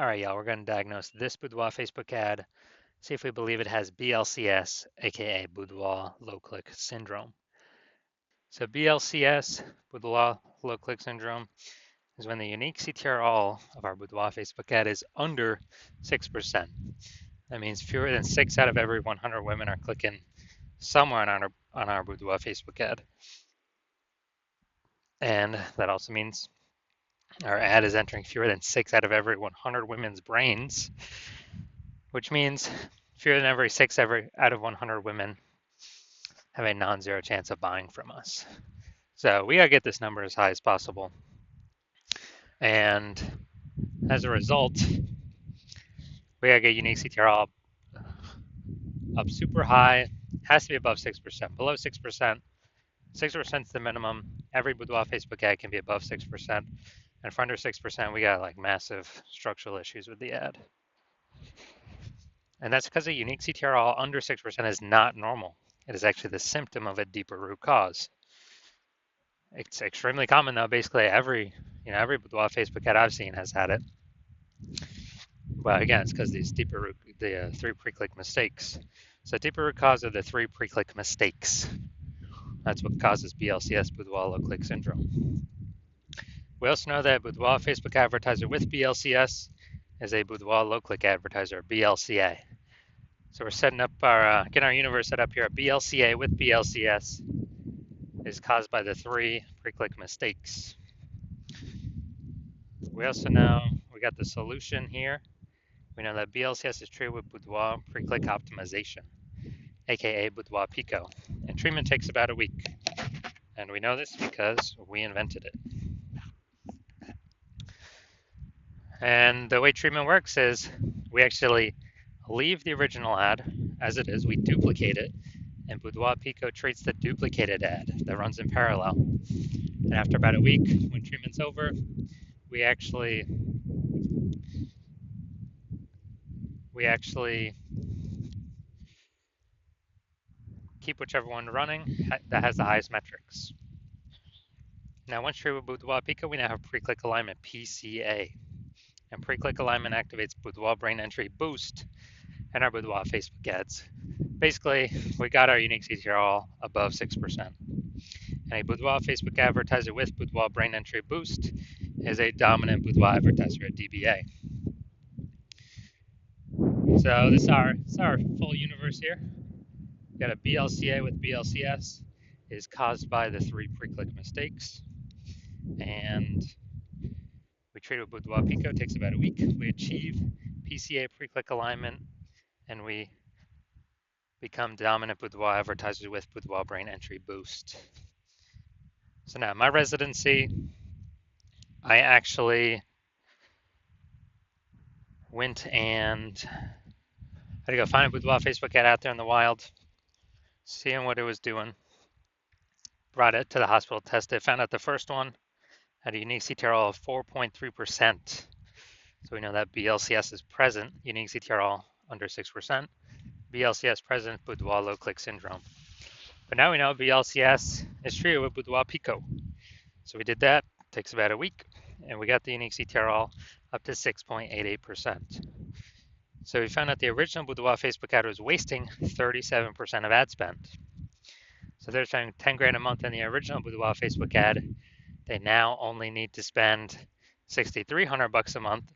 All right, y'all, we're going to diagnose this Boudoir Facebook ad, see if we believe it has BLCS, aka Boudoir Low Click Syndrome. So BLCS, Boudoir Low Click Syndrome, is when the unique CTR of our Boudoir Facebook ad is under 6%. That means fewer than 6 out of every 100 women are clicking somewhere on our Boudoir Facebook ad. And that also means our ad is entering fewer than 6 out of every 100 women's brains, which means fewer than every 6 out of 100 women have a non-zero chance of buying from us. So we gotta get this number as high as possible. And as a result, we gotta get unique CTR up super high. Has to be above 6%. Below 6%, 6% is the minimum. Every Boudoir Facebook ad can be above 6%. And for under 6%, we got like massive structural issues with the ad. And that's because a unique CTR under 6% is not normal. It is actually the symptom of a deeper root cause. It's extremely common though. Basically every Boudoir Facebook ad I've seen has had it. But again, it's because these the 3 pre-click mistakes. So deeper root cause are the 3 pre-click mistakes. That's what causes BLCS, Boudoir Low Click Syndrome. We also know that Boudoir Facebook advertiser with BLCS is a Boudoir Low Click advertiser, BLCA. So we're setting up getting our universe set up here. A BLCA with BLCS is caused by the 3 pre-click mistakes. We also know we got the solution here. We know that BLCS is treated with Boudoir pre-click optimization, aka Boudoir Pico, and treatment takes about a week. And we know this because we invented it. And the way treatment works is we actually leave the original ad as it is, we duplicate it, and Boudoir Pico treats the duplicated ad that runs in parallel. And after about a week, when treatment's over, we actually keep whichever one running that has the highest metrics. Now, once treated with Boudoir Pico, we now have pre-click alignment, PCA. And pre-click alignment activates Boudoir brain entry boost and our Boudoir Facebook ads. Basically, we got our unique CTR above 6%. And a Boudoir Facebook advertiser with Boudoir brain entry boost is a dominant Boudoir advertiser at DBA. So this is our full universe here. We got a BLCA with BLCS is caused by the 3 pre-click mistakes. And we treat it with Boudoir Pico, it takes about a week. We achieve PCA pre-click alignment, and we become dominant Boudoir advertisers with Boudoir brain entry boost. So now my residency, I actually went and had to go find a Boudoir Facebook ad out there in the wild, seeing what it was doing. Brought it to the hospital, tested it, found out the first one had a unique CTR of 4.3%. So we know that BLCS is present, unique CTR under 6%. BLCS present, Boudoir Low Click Syndrome. But now we know BLCS is treated with Boudoir Pico. So we did that, takes about a week, and we got the unique CTR up to 6.88%. So we found out the original Boudoir Facebook ad was wasting 37% of ad spend. So they're spending 10 grand a month in the original Boudoir Facebook ad. They now only need to spend $6,300 a month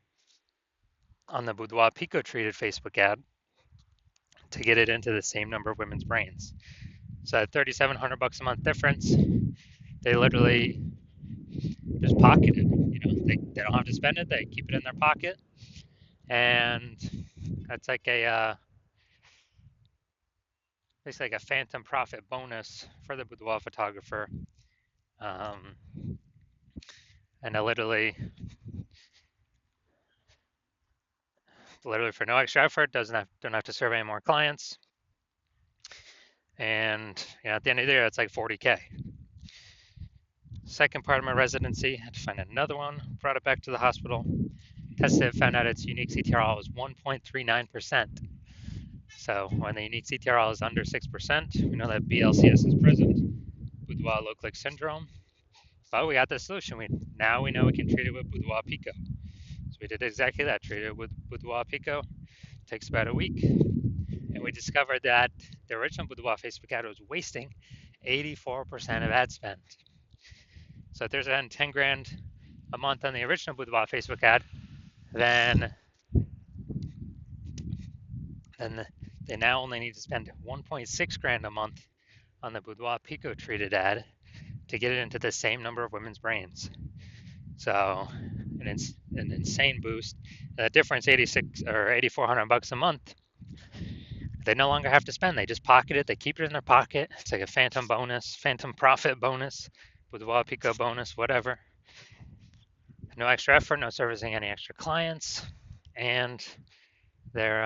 on the Boudoir Pico treated Facebook ad to get it into the same number of women's brains. So at $3,700 a month difference, they literally just pocket it. They don't have to spend it; they keep it in their pocket, and that's like basically like a phantom profit bonus for the boudoir photographer. And I literally for no extra effort, don't have to serve any more clients. And at the end of the year, it's like 40K. Second part of my residency, I had to find another one, brought it back to the hospital, tested it, found out its unique CTRL was 1.39%. So when the unique CTRL is under 6%, we know that BLCS is present, Boudoir Low Click Syndrome. But we got the solution. Now we know we can treat it with Boudoir Pico. So we did exactly that. Treated it with Boudoir Pico. Takes about a week, and we discovered that the original Boudoir Facebook ad was wasting 84% of ad spend. So if they're spending 10 grand a month on the original Boudoir Facebook ad, then they now only need to spend 1.6 grand a month on the Boudoir Pico treated ad to get it into the same number of women's brains. So an insane boost. The difference, 86 or 8,400 bucks a month. They no longer have to spend. They just pocket it. They keep it in their pocket. It's like a phantom bonus, phantom profit bonus, Boudoir Pico bonus, whatever. No extra effort, no servicing any extra clients, and they're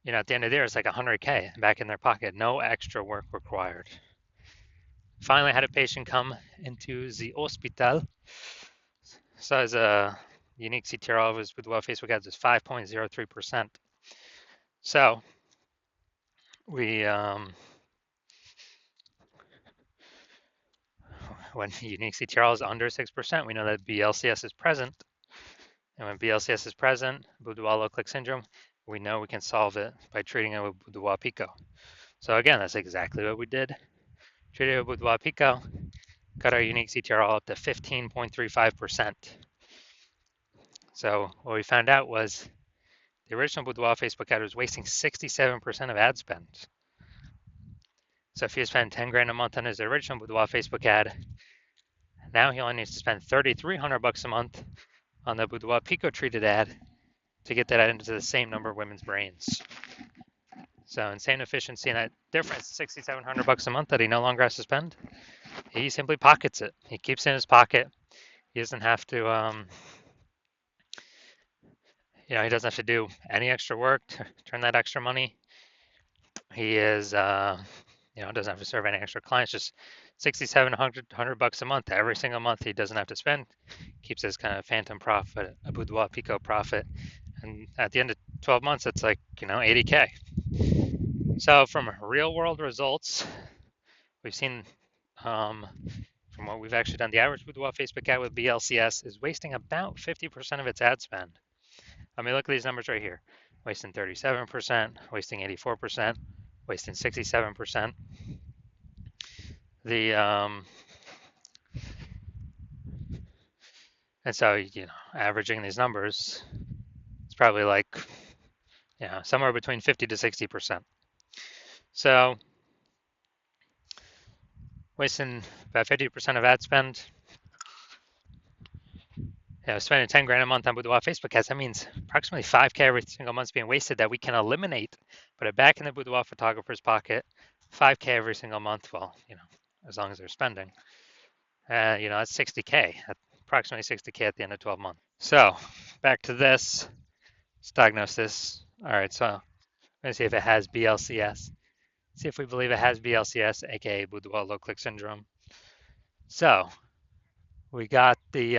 at the end of the year, it's like 100K back in their pocket. No extra work required. Finally, I had a patient come into the hospital. So as a unique CTR of his Boudoir Facebook ads is 5.03%. So we when unique CTR is under 6%, we know that BLCS is present. And when BLCS is present, Boudoir low click syndrome, we know we can solve it by treating it with Boudoir Pico. So again, that's exactly what we did. Treated it with Boudoir Pico, got our unique CTR up to 15.35%. So what we found out was the original Boudoir Facebook ad was wasting 67% of ad spend. So if he spent 10 grand a month on his original Boudoir Facebook ad, now he only needs to spend 3,300 bucks a month on the Boudoir Pico treated ad to get that into the same number of women's brains. So insane efficiency, and that difference, 6,700 bucks a month that he no longer has to spend. He simply pockets it. He keeps it in his pocket. He doesn't have to, he doesn't have to do any extra work to turn that extra money. He is, doesn't have to serve any extra clients. Just 6,700 bucks a month every single month. He doesn't have to spend. Keeps his kind of phantom profit, a Boudoir Pico profit, and at the end of 12 months, it's like 80K. So from real world results, we've seen from what we've actually done, the average Boudoir Facebook ad with BLCS is wasting about 50% of its ad spend. I mean, look at these numbers right here. Wasting 37%, wasting 84%, wasting 67%. And so, averaging these numbers, it's probably like, somewhere between 50 to 60%. So wasting about 50% of ad spend. Spending 10 grand a month on Boudoir Facebook ads, that means approximately 5K every single month is being wasted that we can eliminate, put it back in the Boudoir photographer's pocket, 5K every single month, well, as long as they're spending. That's 60K, approximately 60K at the end of 12 months. So back to this, let's diagnose this. All right, so I'm gonna see if it has BLCS. See if we believe it has BLCS, aka Boudoir low click syndrome. So we got the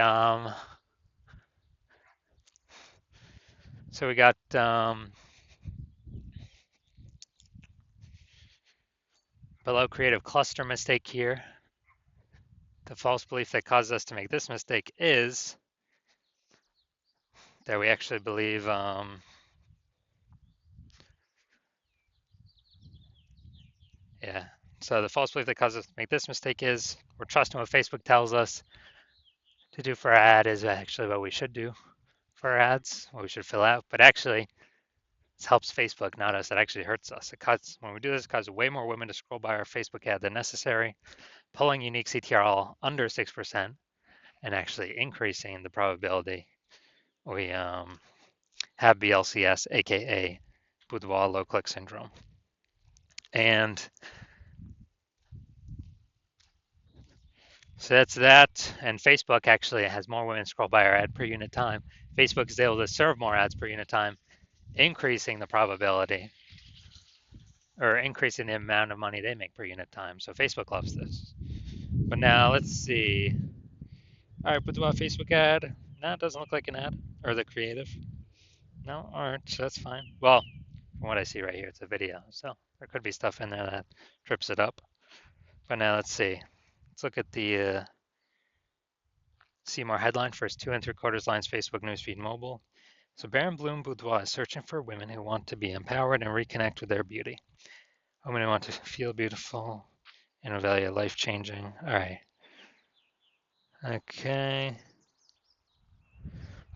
below creative cluster mistake here. The false belief that causes us to make this mistake is that we actually believe so the false belief that causes us to make this mistake is we're trusting what Facebook tells us to do for our ad is actually what we should do for our ads, what we should fill out. But actually, this helps Facebook, not us. It actually hurts us. When we do this, it causes way more women to scroll by our Facebook ad than necessary, pulling unique CTRL under 6% and actually increasing the probability we have BLCS, aka Boudoir low click syndrome. And so that's that. And Facebook actually has more women scroll by our ad per unit time. Facebook is able to serve more ads per unit time, increasing the probability or increasing the amount of money they make per unit time. So Facebook loves this. But now let's see. All right, Boudoir Facebook ad. No, it doesn't look like an ad or the creative. No, all right, so that's fine. Well, from what I see right here, it's a video. So there could be stuff in there that trips it up. But now let's see. Let's look at the See more headline, first 2¾ lines, Facebook newsfeed mobile. So Baron Bloom Boudoir is searching for women who want to be empowered and reconnect with their beauty. Women who want to feel beautiful and value life-changing. All right. Okay.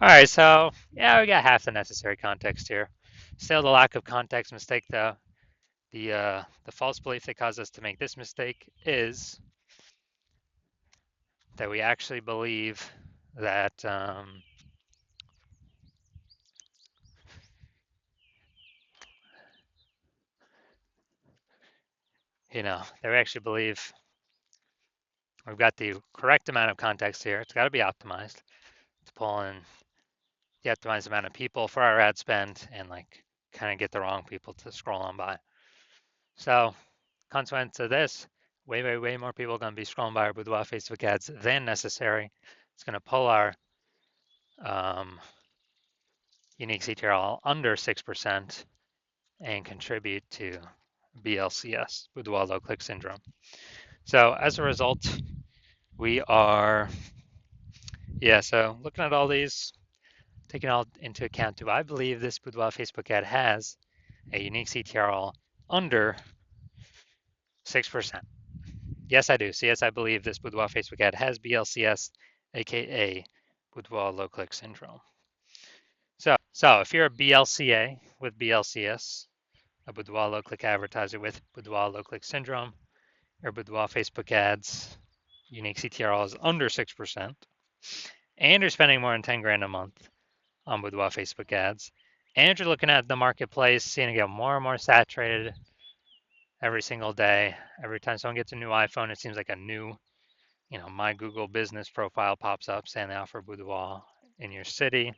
All right, so yeah, we got half the necessary context here. Still, the lack of context mistake, though. The false belief that caused us to make this mistake is that we actually believe that that we actually believe we've got the correct amount of context here. It's got to be optimized to pull in the optimized amount of people for our ad spend and like kind of get the wrong people to scroll on by. So, consequence of this, way more people are going to be scrolling by our Boudoir Facebook ads than necessary. It's going to pull our unique CTRL under 6% and contribute to BLCS, Boudoir low click syndrome. So as a result, we are, so looking at all these, taking all into account, do I believe this Boudoir Facebook ad has a unique CTRL under 6%? Yes, I do. So yes, I believe this Boudoir Facebook ad has BLCS, aka Boudoir low click syndrome. So if you're a BLCA with BLCS, a Boudoir low click advertiser with Boudoir low click syndrome, or Boudoir Facebook ads, unique CTRL is under 6%, and you're spending more than 10 grand a month on Boudoir Facebook ads, and you're looking at the marketplace, seeing it get more and more saturated every single day. Every time someone gets a new iPhone, it seems like a new, my Google business profile pops up saying they offer Boudoir in your city.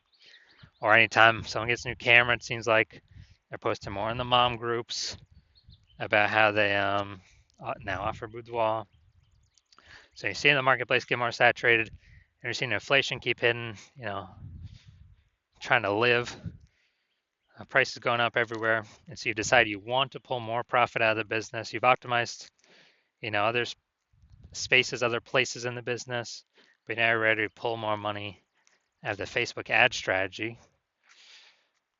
Or anytime someone gets a new camera, it seems like they're posting more in the mom groups about how they now offer Boudoir. So you're seeing the marketplace get more saturated, and you're seeing inflation keep hitting, trying to live. Prices going up everywhere, and so you decide you want to pull more profit out of the business. You've optimized, other spaces, other places in the business, but now you're ready to pull more money out of the Facebook ad strategy.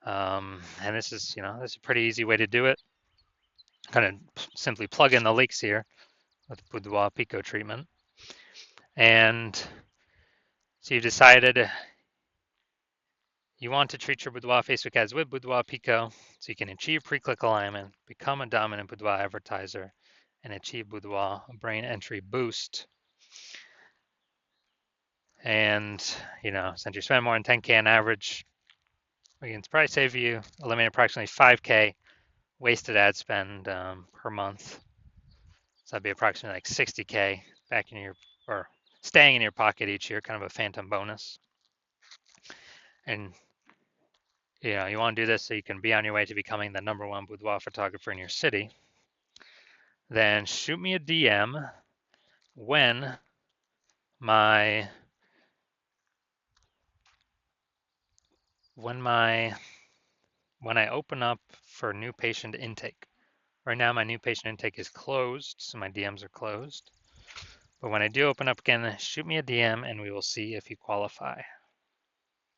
And this is a pretty easy way to do it. Kind of simply plug in the leaks here with Boudoir Pico treatment. And so you decided you want to treat your Boudoir Facebook ads with Boudoir Pico so you can achieve pre-click alignment, become a dominant Boudoir advertiser, and achieve Boudoir brain entry boost. And, since you spend more than 10K on average, we can probably save you, eliminate approximately 5K wasted ad spend per month. So that'd be approximately like 60K back in or staying in your pocket each year, kind of a phantom bonus. And you want to do this so you can be on your way to becoming the #1 boudoir photographer in your city. Then shoot me a DM when I open up for new patient intake. Right now my new patient intake is closed, so my DMs are closed. But when I do open up again, shoot me a DM and we will see if you qualify.